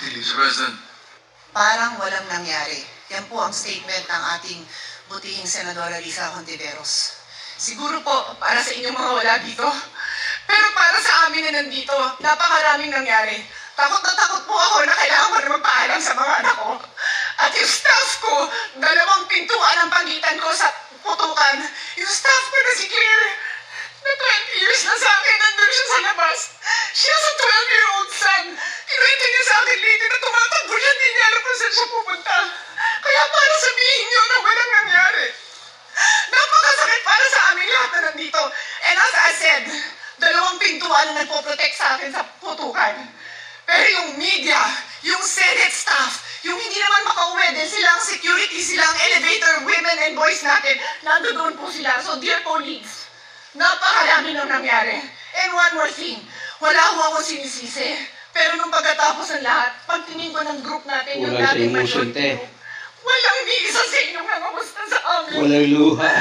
Mr. President. Parang walang nangyari. Yan po ang statement ng ating butihing Senadora Risa Hontiveros. Siguro po, para sa inyong mga wala dito, pero para sa amin na nandito, napakaraming nangyari. Takot na takot po ako na kailangan ko na magpaalam sa mga anak ko. At yung staff ko, 2 pintuan ang pagitan ko sa putukan. Yung staff ko na si Claire, na 20 years na sa akin, nandun siya sa labas. She has a 12-year-old son. Kinuwento niya sa akin later na tumatakbo siya, hindi niya alam kung saan siya pupunta. Kaya para sabihin niyo na walang nangyari. Napakasakit para sa aming lahat na nandito. And as I said, 2 pintuan na nagpo-protect sa akin sa putukan. Pero yung media, yung Senate staff, yung hindi naman makauwi din, silang security, silang elevator, women and boys natin, nandoon po sila. So dear colleagues, napakarami nang nangyari. And one more thing, wala ho akong sinisisi. Pero nung pagkatapos ng lahat, pagtingin ko ng group natin, yung Wala sa dating emotion, majority group, walang ni isa sa inyong nangamusta sa amin. Walang luha.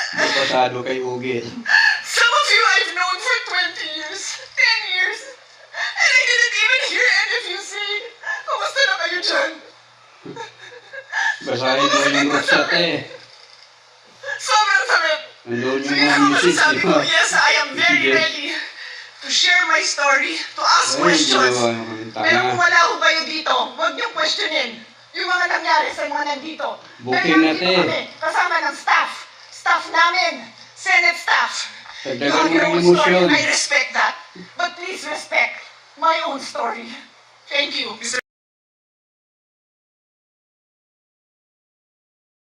Napasado kay Ugil. Some of you I've known for 20 years, 10 years, and I didn't even hear any of you say, kamusta na kayo dyan? Basahin mo yung rosat eh. Sobrang sakit. Nandun So yung yun mga ang misis, masasabi di ko, ba? yes, I am very Yes. ready to share my story, to ask Ay, questions. ginawa yung Pero kung tanga. wala ho kayo dito, huwag niyong questionin yung mga nangyari sa mga nandito. Booking Pero nandito natin. kami, kasama ng staff namin, Senate staff. You Dagdagan have mo your ng own story, emosyon. I respect that. But please respect my own story. Thank you, Mr.